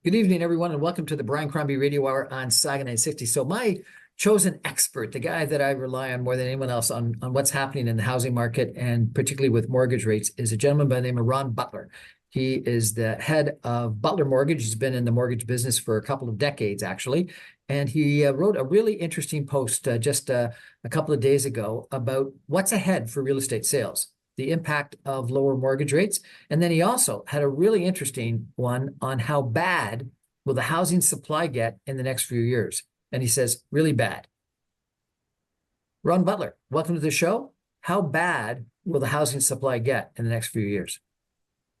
Good evening, everyone, and welcome to the Brian Crombie Radio Hour on Saga 960. So my chosen expert, the guy that I rely on more than anyone else on what's happening in the housing market, and particularly with mortgage rates, is a gentleman by the name of Ron Butler. He is the head of Butler Mortgage. He's been in the mortgage business for a couple of decades, actually. And he wrote a really interesting post just a couple of days ago about what's ahead for real estate sales, the impact of lower mortgage rates. And then he also had a really interesting one on how bad will the housing supply get in the next few years. And he says, really bad. Ron Butler, welcome to the show. How bad will the housing supply get in the next few years?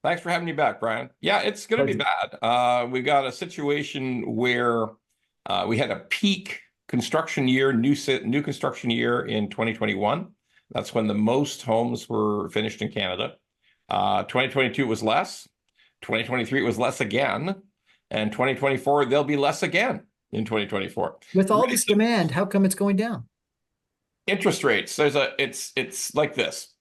Thanks for having me back, Brian. Yeah, it's going to be bad. We got a situation where we had a peak construction year, new construction year in 2021. That's when the most homes were finished in Canada. 2022 was less. 2023 was less again. And 2024, there'll be less again in 2024. With all this demand, how come it's going down? Interest rates. It's like this.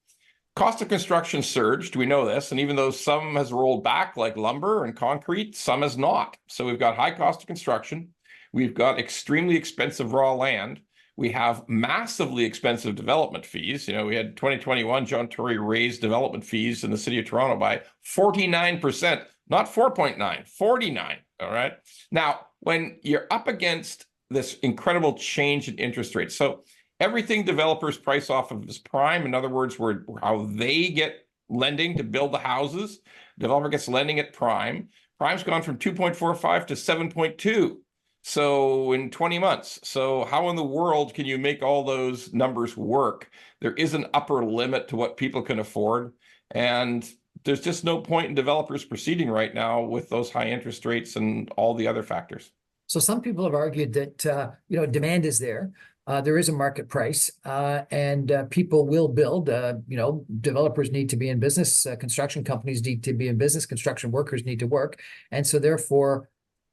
Cost of construction surged. We know this. And even though some has rolled back like lumber and concrete, some has not. So we've got high cost of construction. We've got extremely expensive raw land. We have massively expensive development fees. You know, we had 2021, John Tory raised development fees in the city of Toronto by 49%, not 4.9, 49. All right. Now, when you're up against this incredible change in interest rates, so everything developers price off of is prime. In other words, how they get lending to build the houses. Developer gets lending at prime. Prime's gone from 2.45 to 7.2. So in 20 months. So how in the world can you make all those numbers work? There is an upper limit to what people can afford. And there's just no point in developers proceeding right now with those high interest rates and all the other factors. So some people have argued that, demand is there. There is a market price and people will build. Developers need to be in business. Construction companies need to be in business. Construction workers need to work. And so therefore,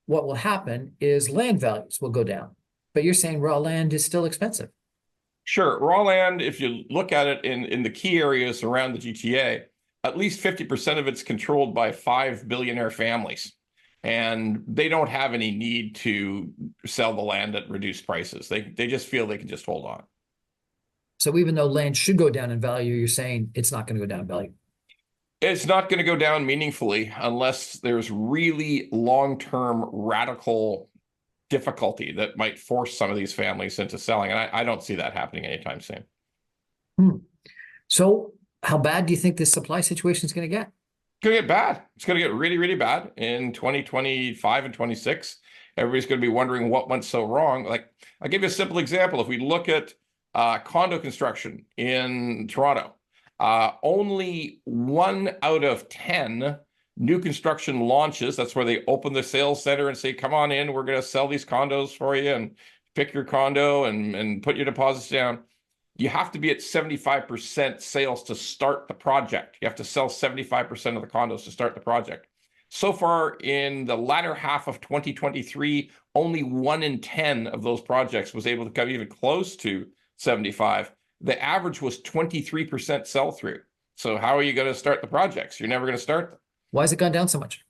what will happen is land values will go down. But you're saying raw land is still expensive. Sure. Raw land, if you look at it in the key areas around the GTA, at least 50% of it's controlled by 5 billionaire families. And they don't have any need to sell the land at reduced prices. They just feel they can just hold on. So even though land should go down in value, you're saying it's not going to go down in value. It's not going to go down meaningfully unless there's really long-term radical difficulty that might force some of these families into selling. And I don't see that happening anytime soon. So how bad do you think this supply situation is going to get? It's going to get bad. It's going to get really, really bad in 2025 and 26. Everybody's going to be wondering what went so wrong. Like, I'll give you a simple example. If we look at condo construction in Toronto, only 1 out of 10 new construction launches, that's where they open the sales center and say, come on in, we're going to sell these condos for you and pick your condo and put your deposits down. You have to be at 75% sales to start the project. You have to sell 75% of the condos to start the project. So far in the latter half of 2023, only 1 in 10 of those projects was able to come even close to 75. The average was 23% sell through. So how are you going to start the projects? You're never going to start them. Why has it gone down so much?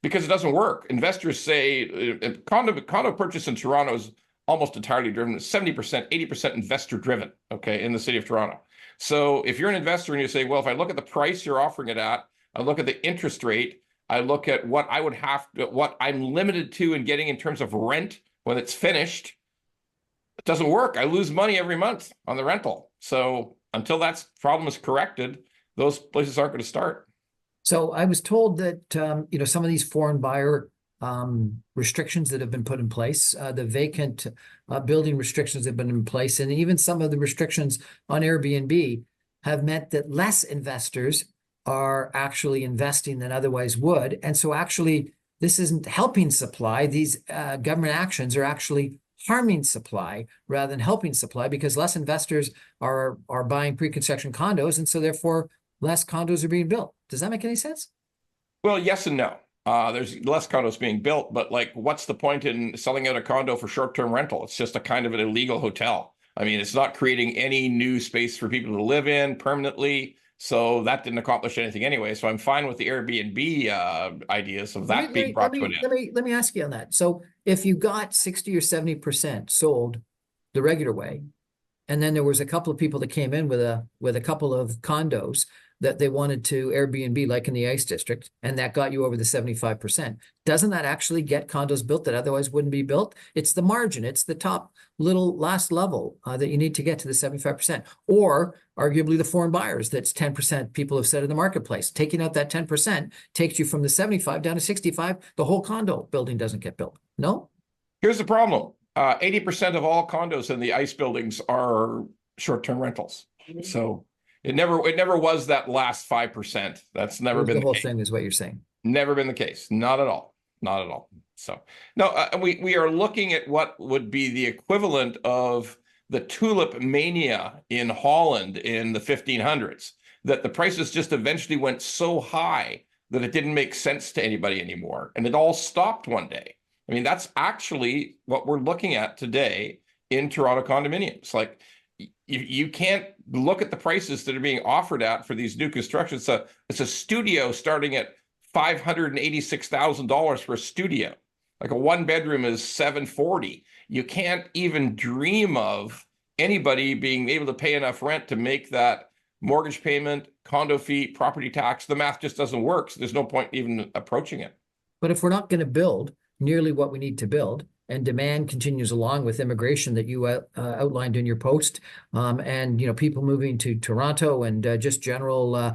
Because it doesn't work. Investors say condo purchase in Toronto is almost entirely driven, 70%, 80% investor driven, okay, in the city of Toronto. So if you're an investor and you say, well, if I look at the price you're offering it at, I look at the interest rate, I look at what I'm limited to in getting in terms of rent when it's finished, it doesn't work. I lose money every month on the rental. So until that problem is corrected, those places aren't going to start. So I was told that, some of these foreign buyer restrictions that have been put in place, the vacant building restrictions that have been in place, and even some of the restrictions on Airbnb have meant that less investors are actually investing than otherwise would. And so actually, this isn't helping supply. These government actions are actually harming supply rather than helping supply, because less investors are buying pre-construction condos, and so therefore less condos are being built. Does that make any sense? Well, yes and no. There's less condos being built, but like, what's the point in selling out a condo for short-term rental? It's just a kind of an illegal hotel. I mean, it's not creating any new space for people to live in permanently. So that didn't accomplish anything anyway. So I'm fine with the Airbnb ideas of that being brought to an end. Let me ask you on that. So if you got 60 or 70% sold the regular way, and then there was a couple of people that came in with a couple of condos that they wanted to Airbnb, like in the Ice District, and that got you over the 75%. Doesn't that actually get condos built that otherwise wouldn't be built? It's the margin, it's the top little last level that you need to get to the 75%. Or arguably the foreign buyers, that's 10% people have said in the marketplace. Taking out that 10% takes you from the 75 down to 65. The whole condo building doesn't get built. No? Here's the problem. 80% of all condos in the ICE buildings are short-term rentals. So it never was that last 5%. That's never been The the whole case. thing is what you're saying. Never been the case. Not at all. Not at all. So no, we are looking at what would be the equivalent of the tulip mania in Holland in the 1500s, that the prices just eventually went so high that it didn't make sense to anybody anymore. And it all stopped one day. I mean, that's actually what we're looking at today in Toronto condominiums. Like, you can't look at the prices that are being offered at for these new constructions. It's a studio starting at $586,000 for a studio. Like a one bedroom is $740,000. You can't even dream of anybody being able to pay enough rent to make that mortgage payment, condo fee, property tax. The math just doesn't work. So there's no point even approaching it. But if we're not going to build nearly what we need to build, and demand continues along with immigration that you outlined in your post, and people moving to Toronto, and just general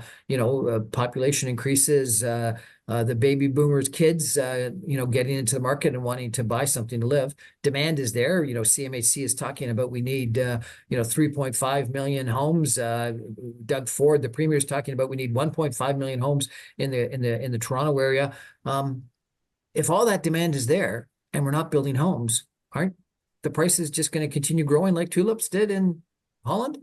population increases, the baby boomers kids getting into the market and wanting to buy something to live. Demand is there. CMHC is talking about we need 3.5 million homes. Doug Ford, the premier, is talking about we need 1.5 million homes in the Toronto area. If all that demand is there and we're not building homes, aren't the prices just going to continue growing like tulips did in Holland?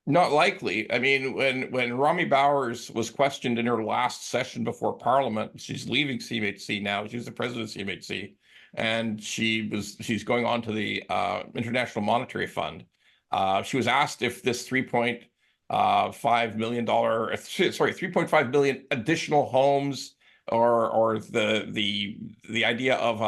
Not likely. I mean, when Romy Bowers was questioned in her last session before Parliament, she's leaving CMHC now. She was the president of CMHC, and she's going on to the International Monetary Fund. She was asked if this $3.5 million additional homes, or the idea of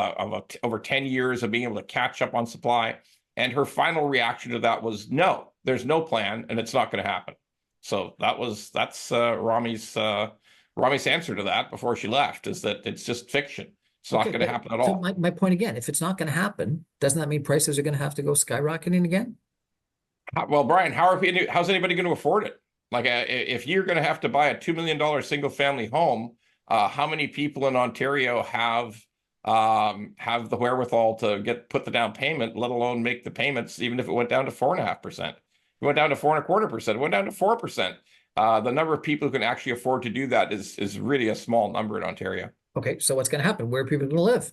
over 10 years of being able to catch up on supply. And her final reaction to that was, no, there's no plan and it's not going to happen. So that's Romy's answer to that before she left, is that it's just fiction. It's not going to happen at all. So my point again, if it's not going to happen, doesn't that mean prices are going to have to go skyrocketing again? Well, Brian, how's anybody going to afford it? Like, if you're going to have to buy a $2 million single family home, how many people in Ontario have the wherewithal to put the down payment, let alone make the payments, even if it went down to 4.5%? It went down to 4.25%. It went down to 4%. The number of people who can actually afford to do that is really a small number in Ontario. Okay, so what's going to happen? Where are people going to live?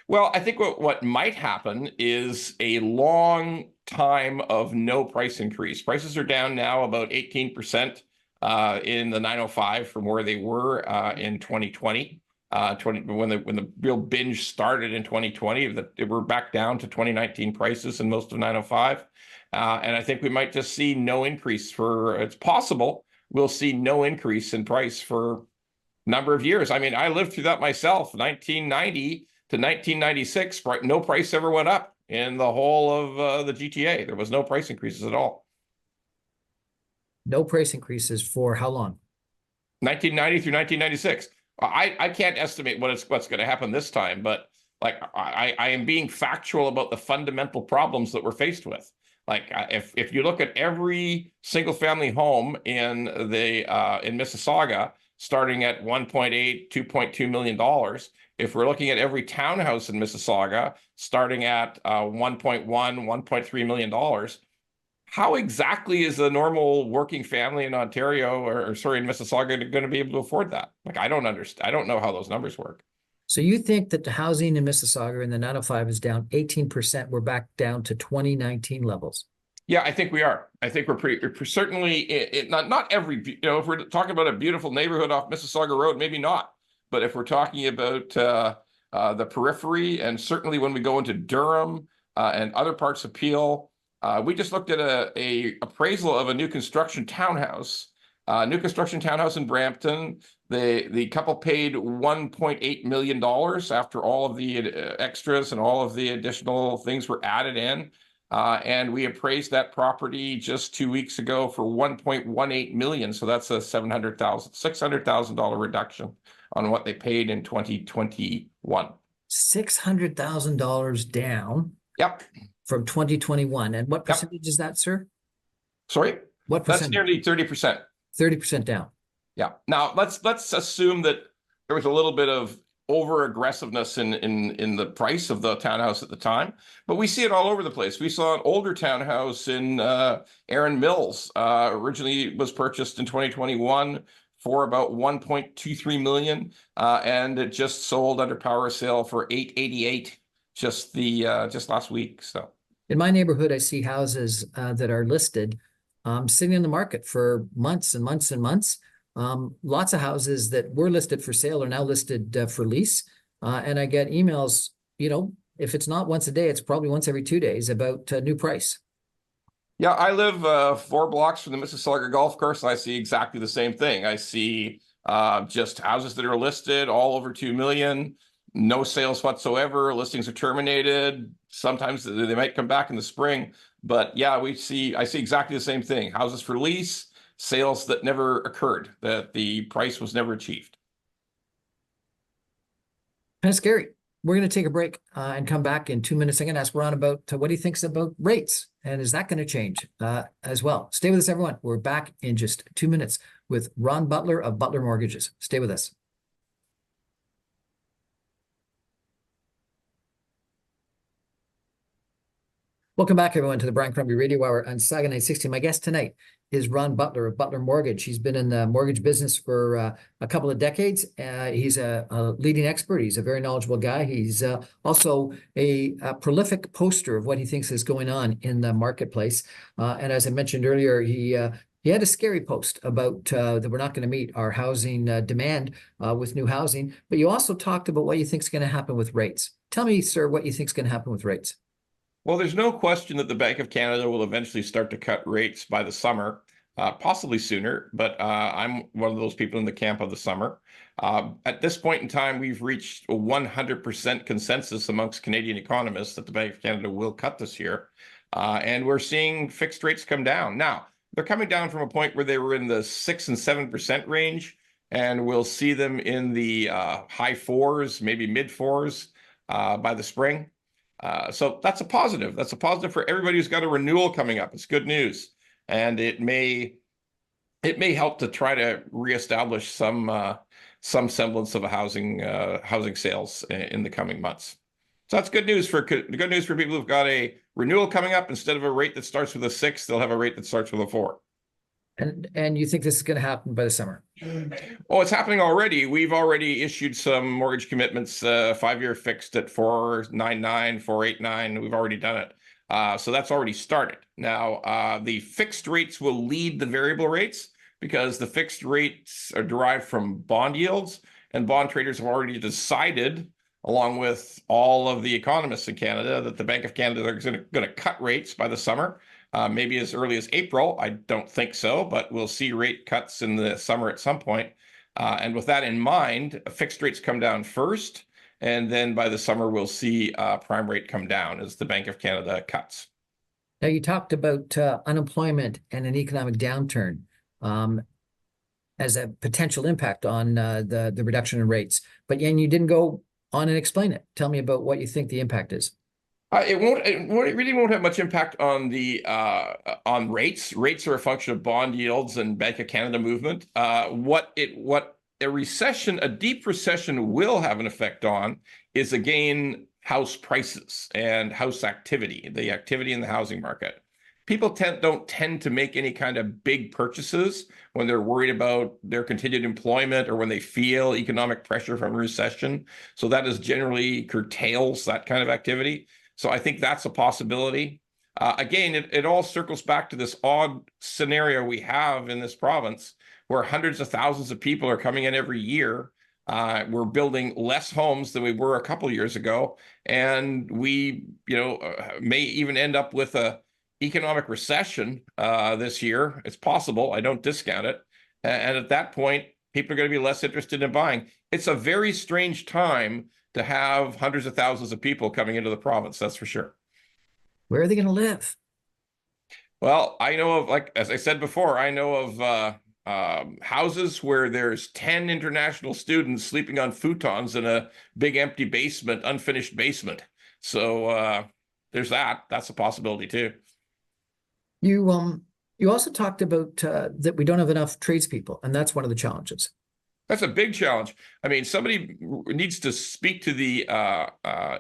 Well, I think what might happen is a long time of no price increase. Prices are down now about 18%. In the 905 from where they were in 2020, when the real binge started in 2020, we're back down to 2019 prices in most of 905. And I think we might just see no increase it's possible we'll see no increase in price for a number of years. I mean, I lived through that myself, 1990 to 1996, no price ever went up in the whole of the GTA. There was no price increases at all. No price increases for how long? 1990 through 1996. I can't estimate what's going to happen this time, but like I am being factual about the fundamental problems that we're faced with. Like, if you look at every single family home in Mississauga starting at 1.8, $2.2 million, if we're looking at every townhouse in Mississauga starting at 1.1, $1.3 million, how exactly is a normal working family in Ontario in Mississauga going to be able to afford that? Like, I don't understand. I don't know how those numbers work. So you think that the housing in Mississauga in the 905 is down 18%. We're back down to 2019 levels. Yeah, I think we are. I think we're certainly not every, if we're talking about a beautiful neighborhood off Mississauga Road, maybe not. But if we're talking about the periphery, and certainly when we go into Durham and other parts of Peel, we just looked at a appraisal of a new construction townhouse New construction townhouse in Brampton. The couple paid $1.8 million after all of the extras and all of the additional things were added in. And we appraised that property just 2 weeks ago for 1.18 million. So that's a $600,000 reduction on what they paid in 2021. $600,000 down. Yep. From 2021. And what percentage is that, sir? Sorry? What percentage? That's nearly 30%. 30% down. Yeah. Now let's assume that there was a little bit of over aggressiveness in the price of the townhouse at the time, but we see it all over the place. We saw an older townhouse in Erin Mills, originally was purchased in 2021 for about 1.23 million, and it just sold under power sale for 888 just last week. So in my neighborhood, I see houses that are listed sitting in the market for months and months and months. Lots of houses that were listed for sale are now listed for lease. And I get emails, if it's not once a day, it's probably once every 2 days about new price. Yeah, I live 4 blocks from the Mississauga Golf Course, and I see exactly the same thing. I see just houses that are listed all over 2 million, no sales whatsoever, listings are terminated. Sometimes they might come back in the spring, but yeah, I see exactly the same thing. Houses for lease, sales that never occurred, that the price was never achieved. Kind of scary. We're going to take a break and come back in 2 minutes. I'm going to ask Ron about what he thinks about rates, and is that going to change as well? Stay with us, everyone. We're back in just 2 minutes with Ron Butler of Butler Mortgages. Stay with us. Welcome back, everyone, to the Brian Crombie Radio Hour on Saga 960. My guest tonight is Ron Butler of Butler Mortgage. He's been in the mortgage business for a couple of decades. He's a leading expert. He's a very knowledgeable guy. He's also a prolific poster of what he thinks is going on in the marketplace. And as I mentioned earlier, he had a scary post about that we're not going to meet our housing demand with new housing. But you also talked about what you think is going to happen with rates. Tell me, sir, what you think is going to happen with rates. Well, there's no question that the Bank of Canada will eventually start to cut rates by the summer, possibly sooner, but I'm one of those people in the camp of the summer. At this point in time, we've reached a 100% consensus amongst Canadian economists that the Bank of Canada will cut this year, and we're seeing fixed rates come down. Now, they're coming down from a point where they were in the 6 and 7% range, and we'll see them in the high 4s, maybe mid 4s by the spring. So that's a positive. That's a positive for everybody who's got a renewal coming up. It's good news, and it may help to try to reestablish some semblance of a housing sales in the coming months. So that's good news for people who've got a renewal coming up. Instead of a rate that starts with a 6, they'll have a rate that starts with a 4. And you think this is going to happen by the summer? Oh, it's happening already. We've already issued some mortgage commitments, 5-year fixed at 4.99, 4.89. We've already done it. So that's already started. Now, the fixed rates will lead the variable rates because the fixed rates are derived from bond yields, and bond traders have already decided, along with all of the economists in Canada, that the Bank of Canada are going to cut rates by the summer. Maybe as early as April. I don't think so, but we'll see rate cuts in the summer at some point. And with that in mind, fixed rates come down first, and then by the summer, we'll see prime rate come down as the Bank of Canada cuts. Now, you talked about unemployment and an economic downturn as a potential impact on the reduction in rates, but you didn't go on and explain it. Tell me about what you think the impact is. It really won't have much impact on the on rates. Rates are a function of bond yields and Bank of Canada movement. What a recession, a deep recession, will have an effect on is, again, house prices and house activity, the activity in the housing market. People don't tend to make any kind of big purchases when they're worried about their continued employment or when they feel economic pressure from a recession. So that is generally curtails that kind of activity. So I think that's a possibility. Again, it all circles back to this odd scenario we have in this province where hundreds of thousands of people are coming in every year. We're building less homes than we were a couple of years ago. And we, may even end up with a economic recession this year. It's possible. I don't discount it. And at that point, people are going to be less interested in buying. It's a very strange time to have hundreds of thousands of people coming into the province, that's for sure. Where are they going to live? Well, I know of, like, as I said before, I know of houses where there's 10 international students sleeping on futons in a big empty basement, unfinished basement. So there's that. That's a possibility too. You also talked about that we don't have enough tradespeople, and that's one of the challenges. That's a big challenge. I mean, somebody needs to speak to the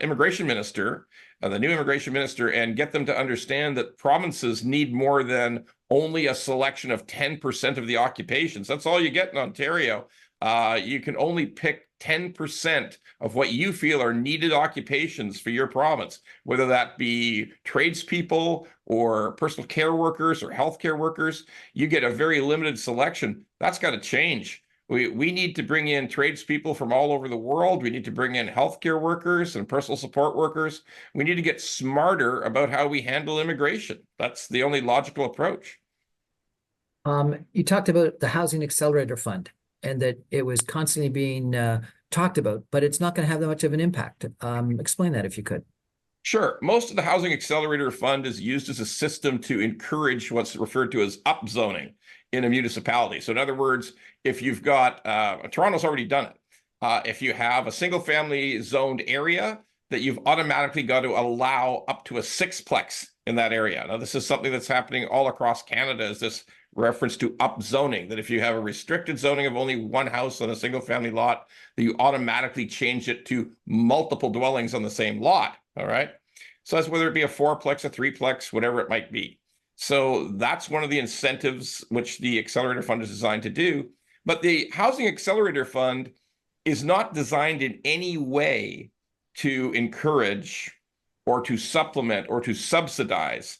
immigration minister, the new immigration minister, and get them to understand that provinces need more than only a selection of 10% of the occupations. That's all you get in Ontario. You can only pick 10% of what you feel are needed occupations for your province, whether that be tradespeople or personal care workers or healthcare workers. You get a very limited selection. That's got to change. We need to bring in tradespeople from all over the world. We need to bring in healthcare workers and personal support workers. We need to get smarter about how we handle immigration. That's the only logical approach. You talked about the Housing Accelerator Fund and that it was constantly being talked about, but it's not going to have that much of an impact. Explain that if you could. Sure. Most of the Housing Accelerator Fund is used as a system to encourage what's referred to as upzoning in a municipality. So in other words, if you've got, Toronto's already done it. If you have a single family zoned area, that you've automatically got to allow up to a sixplex in that area. Now, this is something that's happening all across Canada, is this reference to upzoning, that if you have a restricted zoning of only one house on a single family lot, that you automatically change it to multiple dwellings on the same lot. All right. So that's whether it be a fourplex, a threeplex, whatever it might be. So that's one of the incentives which the Accelerator Fund is designed to do. But the Housing Accelerator Fund is not designed in any way to encourage or to supplement or to subsidize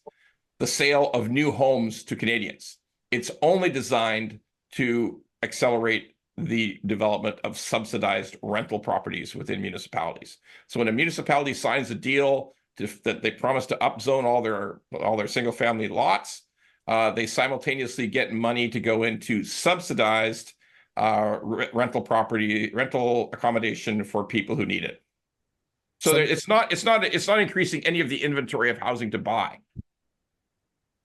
the sale of new homes to Canadians. It's only designed to accelerate the development of subsidized rental properties within municipalities. So when a municipality signs a deal that they promise to upzone all their single family lots, they simultaneously get money to go into subsidized rental accommodation for people who need it. So it's not increasing any of the inventory of housing to buy.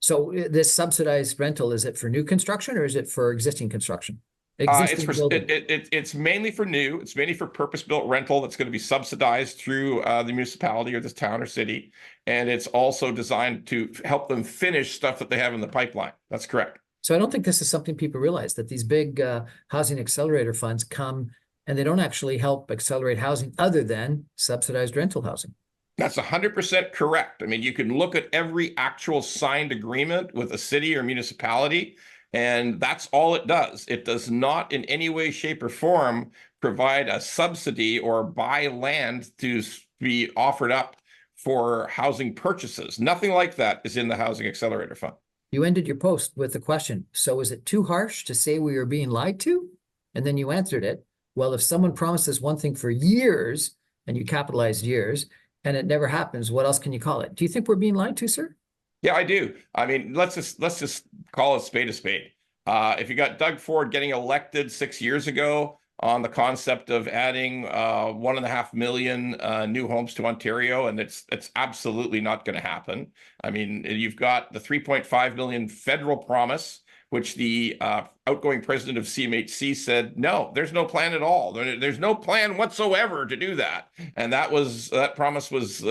So this subsidized rental, is it for new construction or is it for existing construction? It's mainly for new. It's mainly for purpose-built rental that's going to be subsidized through the municipality or this town or city. And it's also designed to help them finish stuff that they have in the pipeline. That's correct. So I don't think this is something people realize, that these big housing accelerator funds come and they don't actually help accelerate housing other than subsidized rental housing. That's 100% correct. I mean, you can look at every actual signed agreement with a city or municipality, and that's all it does. It does not in any way, shape, or form provide a subsidy or buy land to be offered up for housing purchases. Nothing like that is in the Housing Accelerator Fund. You ended your post with the question, so is it too harsh to say we are being lied to? And then you answered it, well, if someone promises one thing for years, and you capitalized years, and it never happens, what else can you call it? Do you think we're being lied to, sir? Yeah, I do. I mean, let's just call a spade a spade. If you got Doug Ford getting elected 6 years ago on the concept of adding 1.5 million new homes to Ontario, and it's absolutely not going to happen. I mean, you've got the 3.5 million federal promise, which the outgoing president of CMHC said, no, there's no plan at all. There's no plan whatsoever to do that. And that promise was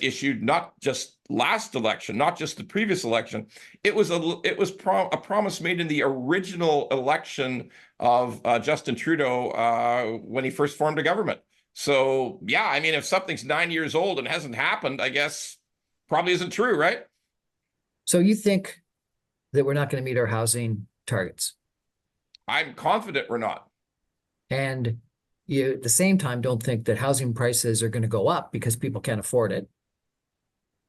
issued not just last election, not just the previous election. It was a promise made in the original election of Justin Trudeau when he first formed a government. So yeah, I mean, if something's 9 years old and hasn't happened, I guess probably isn't true, right? So you think that we're not going to meet our housing targets? I'm confident we're not. And you, at the same time, don't think that housing prices are going to go up because people can't afford it.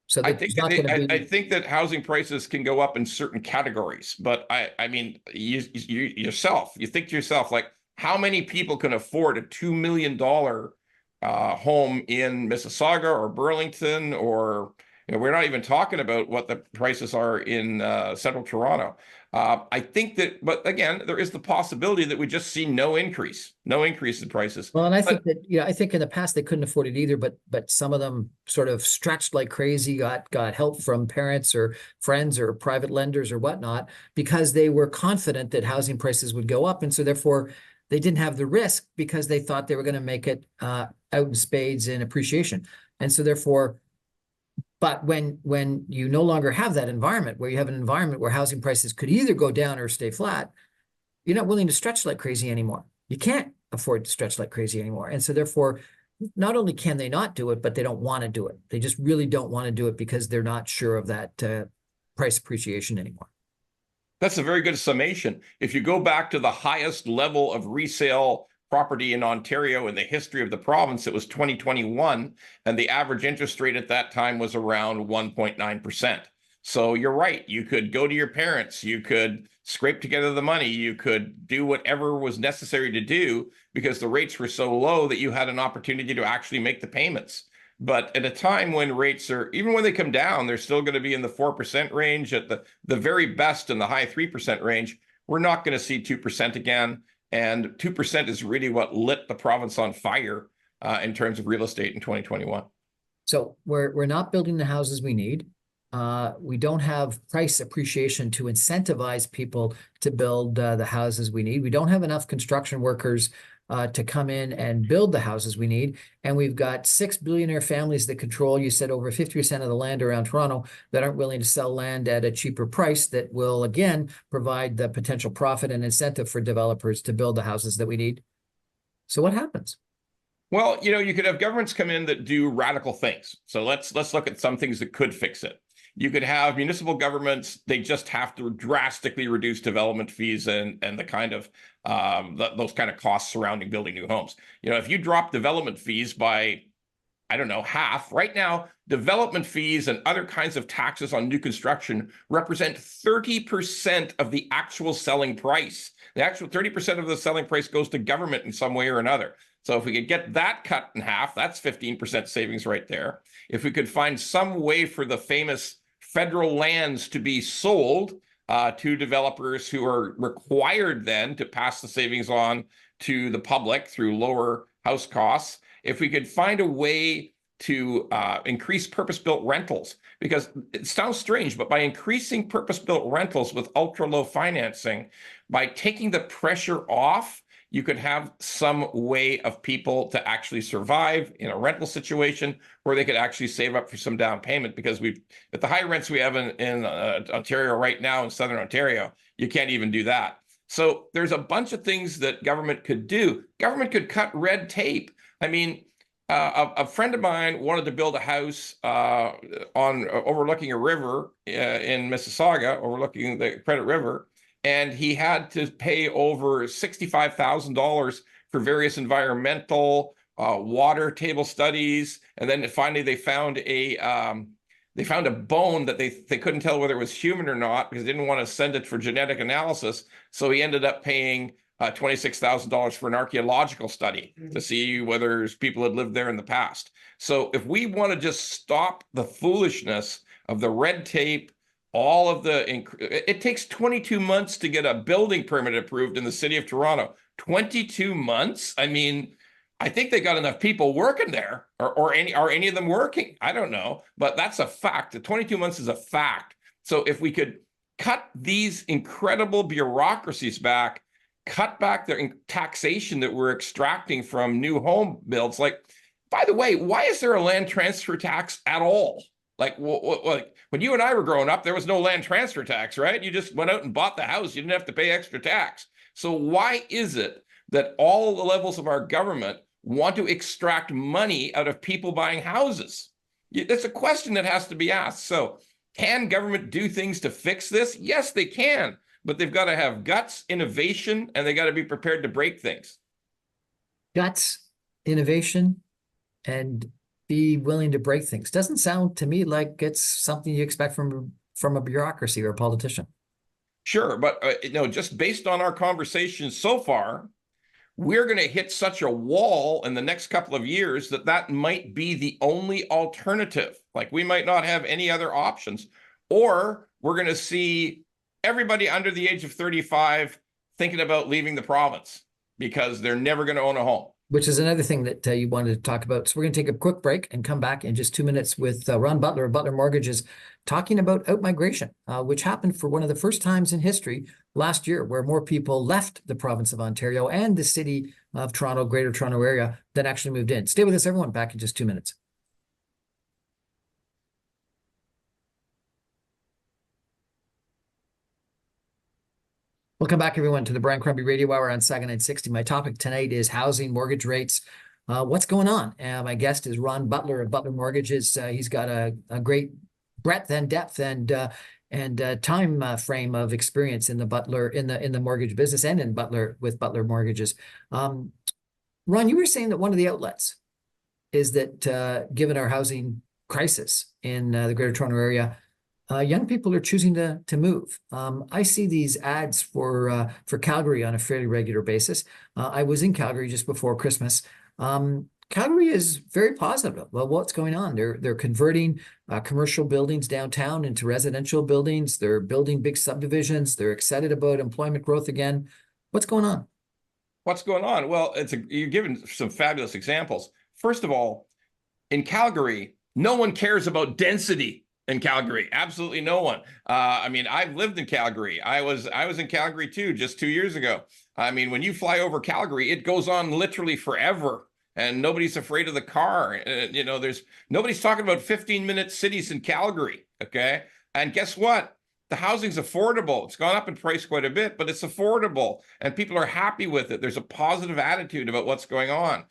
So I think that housing prices can go up in certain categories, but I mean, you think to yourself, like, how many people can afford a $2 million home in Mississauga or Burlington or We're not even talking about what the prices are in central Toronto. I think that, but again, there is the possibility that we just see no increase in prices. Well, and I But think that, I think in the past they couldn't afford it either, but some of them sort of stretched like crazy, got help from parents or friends or private lenders or whatnot, because they were confident that housing prices would go up. And so therefore they didn't have the risk because they thought they were going to make it out in spades in appreciation. And so therefore, but when you no longer have that environment, where you have an environment where housing prices could either go down or stay flat, you're not willing to stretch like crazy anymore. You can't afford to stretch like crazy anymore. And so therefore, not only can they not do it, but they don't want to do it. They just really don't want to do it because they're not sure of that price appreciation anymore. that's a very good summation. If you go back to the highest level of resale property in Ontario in the history of the province, it was 2021, and the average interest rate at that time was around 1.9%. So you're right. You could go to your parents, you could scrape together the money, you could do whatever was necessary to do because the rates were so low that you had an opportunity to actually make the payments. But at a time when rates are, even when they come down, they're still going to be in the 4% range, at the very best in the high 3% range. We're not going to see 2% again. And 2% is really what lit the province on fire in terms of real estate in 2021. So we're not building the houses we need. We don't have price appreciation to incentivize people to build the houses we need. We don't have enough construction workers to come in and build the houses we need. And we've got 6 billionaire families that control, you said, over 50% of the land around Toronto, that aren't willing to sell land at a cheaper price that will, again, provide the potential profit and incentive for developers to build the houses that we need. So what happens? Well, you could have governments come in that do radical things. So let's look at some things that could fix it. You could have municipal governments, they just have to drastically reduce development fees and the kind of those kind of costs surrounding building new homes. If you drop development fees by, I don't know, half, right now, development fees and other kinds of taxes on new construction represent 30% of the actual selling price. The actual 30% of the selling price goes to government in some way or another. So if we could get that cut in half, that's 15% savings right there. If we could find some way for the famous federal lands to be sold to developers who are required then to pass the savings on to the public through lower house costs, if we could find a way to increase purpose-built rentals, because it sounds strange, but by increasing purpose-built rentals with ultra-low financing, by taking the pressure off, you could have some way of people to actually survive in a rental situation where they could actually save up for some down payment, because at the high rents we have in Ontario right now, in Southern Ontario, you can't even do that. So there's a bunch of things that government could do. Government could cut red tape. I mean, a friend of mine wanted to build a house overlooking a river in Mississauga, overlooking the Credit River. And he had to pay over $65,000 for various environmental water table studies. And then finally they found a bone that they couldn't tell whether it was human or not, because they didn't want to send it for genetic analysis. So he ended up paying $26,000 for an archaeological study to see whether people had lived there in the past. So if we want to just stop the foolishness of the red tape, all of it takes 22 months to get a building permit approved in the city of Toronto. 22 months? I mean, I think they got enough people working there, or are any of them working? I don't know, but that's a fact. The 22 months is a fact. So if we could cut these incredible bureaucracies back, cut back the taxation that we're extracting from new home builds. Like, by the way, why is there a land transfer tax at all? Like when you and I were growing up, there was no land transfer tax, right? You just went out and bought the house. You didn't have to pay extra tax. So why is it that all the levels of our government want to extract money out of people buying houses? That's a question that has to be asked. So can government do things to fix this? Yes, they can, but they've got to have guts, innovation, and they got to be prepared to break things. Guts, innovation, and be willing to break things. Doesn't sound to me like it's something you expect from a bureaucracy or a politician. Sure, but just based on our conversation so far, we're going to hit such a wall in the next couple of years that that might be the only alternative. Like we might not have any other options, or we're going to see everybody under the age of 35 thinking about leaving the province because they're never going to own a home. Which is another thing that you wanted to talk about. So we're going to take a quick break and come back in just 2 minutes with Ron Butler of Butler Mortgages, talking about outmigration, which happened for one of the first times in history last year, where more people left the province of Ontario and the city of Toronto, Greater Toronto Area, than actually moved in. Stay with us, everyone. Back in just 2 minutes. Welcome back, everyone, to the Brian Crombie Radio Hour on Saga 960. My topic tonight is housing, mortgage rates. What's going on? My guest is Ron Butler of Butler Mortgages. He's got a great breadth and depth and time frame of experience in the Butler in the mortgage business and in Butler with Butler Mortgages. Ron, you were saying that one of the outlets is that given our housing crisis in the Greater Toronto Area, young people are choosing to move. I see these ads for Calgary on a fairly regular basis. I was in Calgary just before Christmas. Calgary is very positive. Well, what's going on? They're converting commercial buildings downtown into residential buildings. They're building big subdivisions. They're excited about employment growth again. What's going on? What's going on? Well, you're giving some fabulous examples. First of all, in Calgary, no one cares about density. In Calgary, absolutely no one. I mean, I've lived in Calgary. I was in Calgary too, just 2 years ago. I mean, when you fly over Calgary, it goes on literally forever, and nobody's afraid of the car. Nobody's talking about 15-minute cities in Calgary. Okay, and guess what? The housing's affordable. It's gone up in price quite a bit, but it's affordable, and people are happy with it. There's a positive attitude about what's going on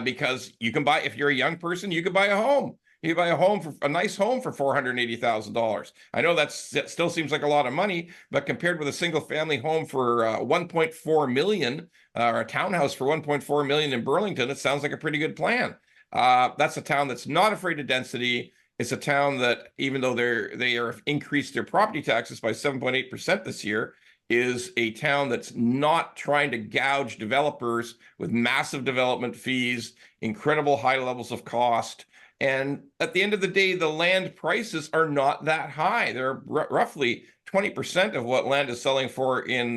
because you can buy, if you're a young person, you can buy a home. You buy a nice home for $480,000. I know that still seems like a lot of money, but compared with a single family home for 1.4 million or a townhouse for 1.4 million in Burlington, it sounds like a pretty good plan. That's a town that's not afraid of density. It's a town that, even though they are increased their property taxes by 7.8% this year, is a town that's not trying to gouge developers with massive development fees, incredible high levels of cost. And at the end of the day, the land prices are not that high. They're roughly 20% of what land is selling for in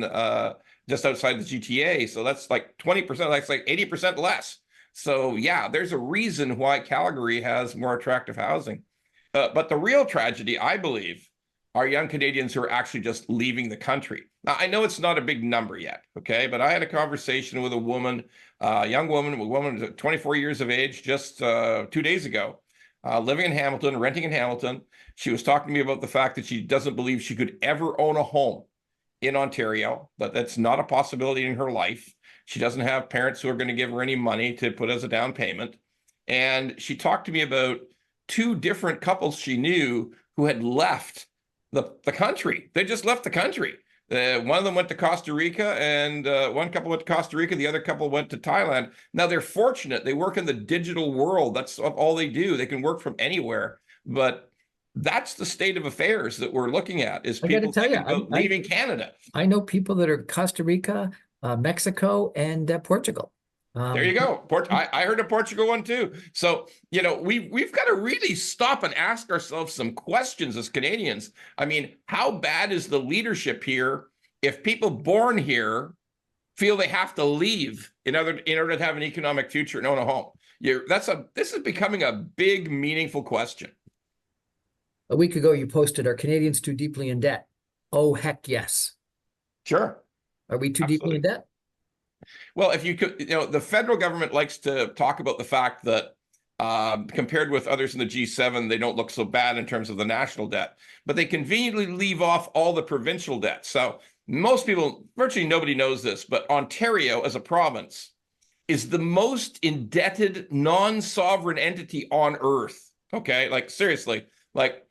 just outside the GTA. So that's like 20%, that's like 80% less. So yeah, there's a reason why Calgary has more attractive housing. But the real tragedy, I believe, are young Canadians who are actually just leaving the country. Now, I know it's not a big number yet, okay? But I had a conversation with a woman, young woman, 24 years of age, just 2 days ago, living in Hamilton, renting in Hamilton. She was talking to me about the fact that she doesn't believe she could ever own a home in Ontario, but that's not a possibility in her life. She doesn't have parents who are going to give her any money to put as a down payment. And she talked to me about 2 different couples she knew who had left the country. They just left the country. One of them went to Costa Rica, and one couple went to Costa Rica. The other couple went to Thailand. Now, they're fortunate. They work in the digital world. That's all they do. They can work from anywhere. But that's the state of affairs that we're looking at, is people thinking about leaving Canada. I know people that are Costa Rica, Mexico, and Portugal. There you go. I heard a Portugal one too. So, we've got to really stop and ask ourselves some questions as Canadians. I mean, how bad is the leadership here if people born here feel they have to leave in order to have an economic future and own a home? This is becoming a big, meaningful question. A week ago, you posted, "Are Canadians too deeply in debt?" Oh, heck yes. Sure. Are we too deeply in debt? Well, if you could, the federal government likes to talk about the fact that compared with others in the G7, they don't look so bad in terms of the national debt, but they conveniently leave off all the provincial debt. So most people, virtually nobody knows this, but Ontario as a province is the most indebted non-sovereign entity on earth. Okay, like seriously, like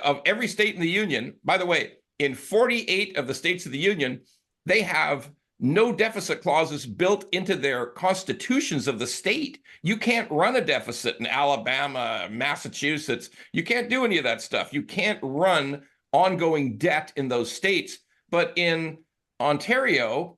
of every state in the union. By the way, in 48 of the states of the union, they have no deficit clauses built into their constitutions of the state. You can't run a deficit in Alabama, Massachusetts. You can't do any of that stuff. You can't run ongoing debt in those states. But in Ontario,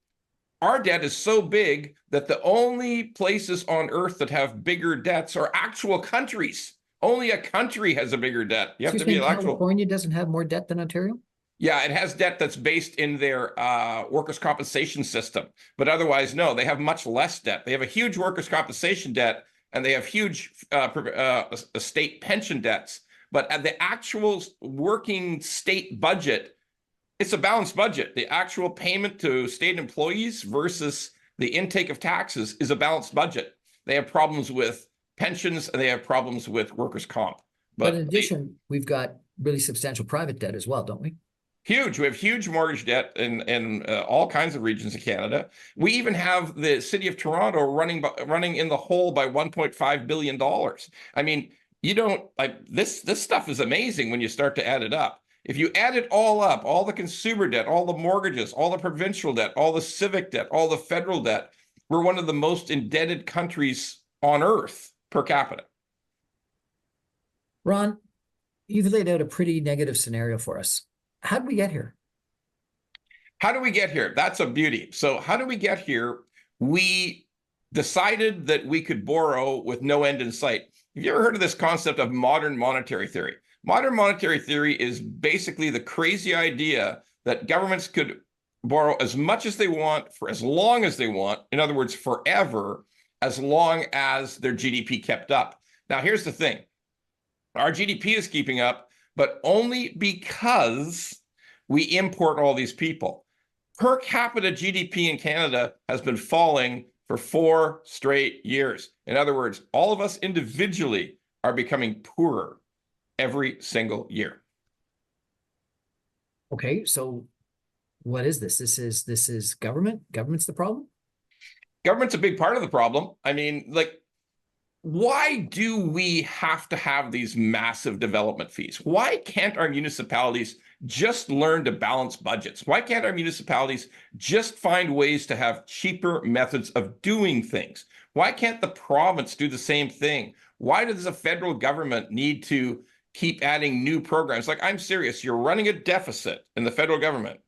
Our debt is so big that the only places on earth that have bigger debts are actual countries. Only a country has a bigger debt. You So have you're to be saying an actual. California doesn't have more debt than Ontario? Yeah, it has debt that's based in their workers' compensation system. But otherwise, no, they have much less debt. They have a huge workers' compensation debt and they have huge state pension debts. But at the actual working state budget, it's a balanced budget. The actual payment to state employees versus the intake of taxes is a balanced budget. They have problems with pensions and they have problems with workers' comp. But in But addition, we've got really substantial private debt as well, don't we? huge. We have huge mortgage debt in all kinds of regions of Canada. We even have the city of Toronto running in the hole by $1.5 billion. I mean, you don't like this stuff is amazing when you start to add it up. If you add it all up, all the consumer debt, all the mortgages, all the provincial debt, all the civic debt, all the federal debt, we're one of the most indebted countries on earth per capita. Ron, you've laid out a pretty negative scenario for us. How did we get here? How do we get here? That's a beauty. So how do we get here? We decided that we could borrow with no end in sight. Have you ever heard of this concept of modern monetary theory? Modern monetary theory is basically the crazy idea that governments could borrow as much as they want for as long as they want. In other words, forever, as long as their GDP kept up. Now, here's the thing. Our GDP is keeping up, but only because we import all these people. Per capita GDP in Canada has been falling for 4 straight years. In other words, all of us individually are becoming poorer every single year. Okay, so what is this? This is government? Government's the problem? Government's a big part of the problem. I mean, like, why do we have to have these massive development fees? Why can't our municipalities just learn to balance budgets? Why can't our municipalities just find ways to have cheaper methods of doing things? Why can't the province do the same thing? Why does the federal government need to keep adding new programs? Like, I'm serious, you're running a deficit in the federal government.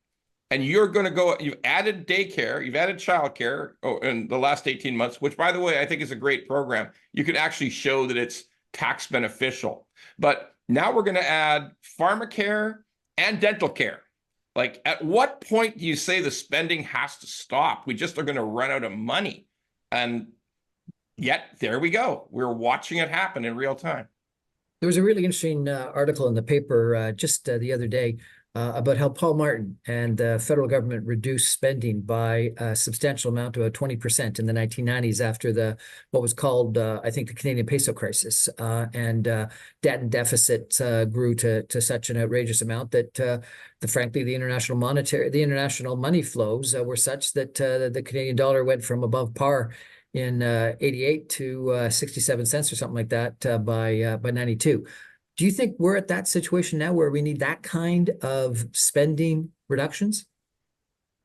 And you're going to go, you've added daycare, you've added childcare in the last 18 months, which, by the way, I think is a great program. You could actually show that it's tax beneficial. But now we're going to add pharmacare and dental care. Like, at what point do you say the spending has to stop? We just are going to run out of money. And yet, there we go. We're watching it happen in real time. There was a really interesting article in the paper just the other day about how Paul Martin and the federal government reduced spending by a substantial amount, to 20% in the 1990s after what was called, I think, the Canadian peso crisis. And debt and deficit grew to such an outrageous amount that, frankly, the international money flows were such that the Canadian dollar went from above par in 88 to 67 cents or something like that by 92. Do you think we're at that situation now where we need that kind of spending reductions?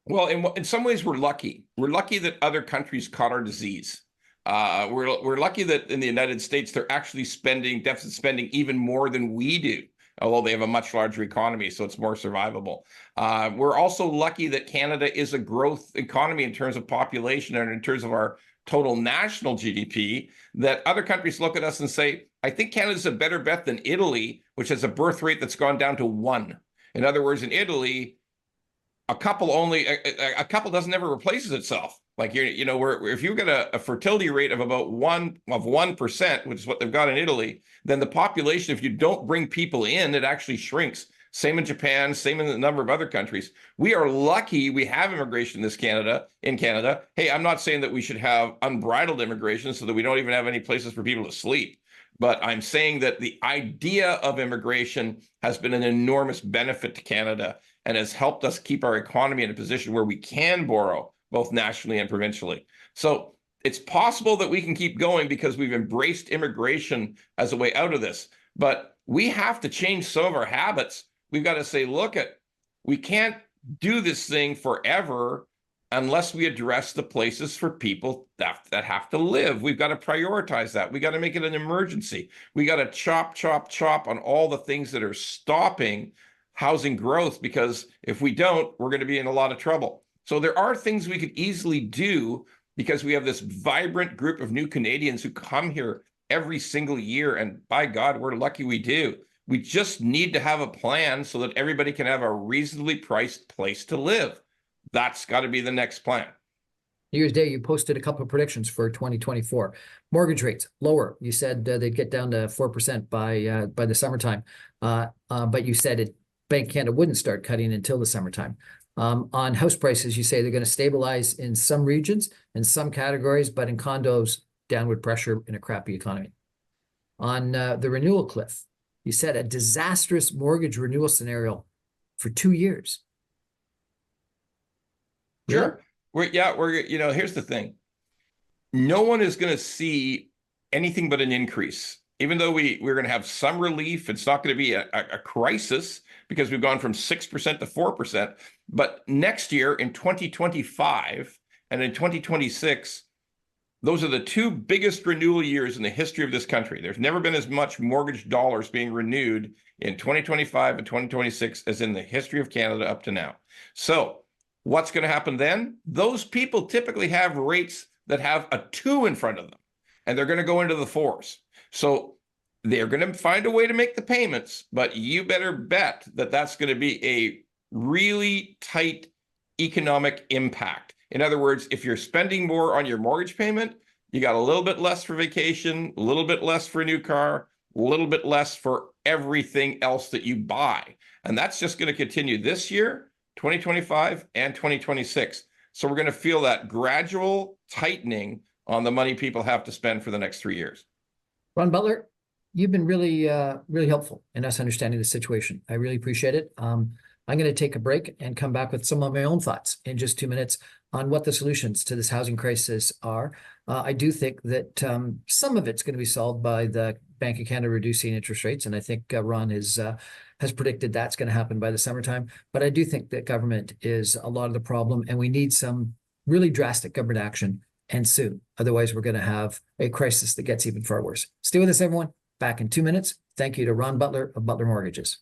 Well, in some ways, we're lucky. We're lucky that other countries caught our disease. We're lucky that in the United States, they're actually deficit spending even more than we do, although they have a much larger economy, so it's more survivable. We're also lucky that Canada is a growth economy in terms of population and in terms of our total national GDP, that other countries look at us and say, I think Canada's a better bet than Italy, which has a birth rate that's gone down to 1. In other words, in Italy, a couple doesn't ever replaces itself. Like, if you get a fertility rate of about 1%, which is what they've got in Italy, then the population, if you don't bring people in, it actually shrinks. Same in Japan, same in a number of other countries. We are lucky we have immigration in Canada. Hey, I'm not saying that we should have unbridled immigration so that we don't even have any places for people to sleep. But I'm saying that the idea of immigration has been an enormous benefit to Canada and has helped us keep our economy in a position where we can borrow both nationally and provincially. So it's possible that we can keep going because we've embraced immigration as a way out of this. But we have to change some of our habits. We've got to say, we can't do this thing forever unless we address the places for people that have to live. We've got to prioritize that. We got to make it an emergency. We got to chop on all the things that are stopping housing growth, because if we don't, we're going to be in a lot of trouble. So there are things we could easily do because we have this vibrant group of new Canadians who come here every single year. And by God, we're lucky we do. We just need to have a plan so that everybody can have a reasonably priced place to live. That's got to be the next plan. New Year's Day, you posted a couple of predictions for 2024. Mortgage rates lower. You said they'd get down to 4% by the summertime, but you said Bank of Canada wouldn't start cutting until the summertime. On house prices, you say they're going to stabilize in some regions, in some categories, but in condos, downward pressure in a crappy economy. On the renewal cliff, you said a disastrous mortgage renewal scenario for 2 years. Sure. Here's the thing. No one is going to see anything but an increase. Even though we're going to have some relief, it's not going to be a crisis because we've gone from 6% to 4%. But next year in 2025 and in 2026, those are the two biggest renewal years in the history of this country. There's never been as much mortgage dollars being renewed in 2025 and 2026 as in the history of Canada up to now. So what's going to happen then? Those people typically have rates that have a 2 in front of them, and they're going to go into the 4s. So they're going to find a way to make the payments, but you better bet that that's going to be a really tight economic impact. In other words, if you're spending more on your mortgage payment, you got a little bit less for vacation, a little bit less for a new car, a little bit less for everything else that you buy. And that's just going to continue this year, 2025 and 2026. So we're going to feel that gradual tightening on the money people have to spend for the next 3 years. Ron Butler, you've been really helpful in us understanding the situation. I really appreciate it. I'm going to take a break and come back with some of my own thoughts in just 2 minutes on what the solutions to this housing crisis are. I do think that some of it's going to be solved by the Bank of Canada reducing interest rates, and I think Ron has predicted that's going to happen by the summertime. But I do think that government is a lot of the problem, and we need some really drastic government action, and soon. Otherwise, we're going to have a crisis that gets even far worse. Stay with us, everyone. Back in 2 minutes. Thank you to Ron Butler of Butler Mortgages.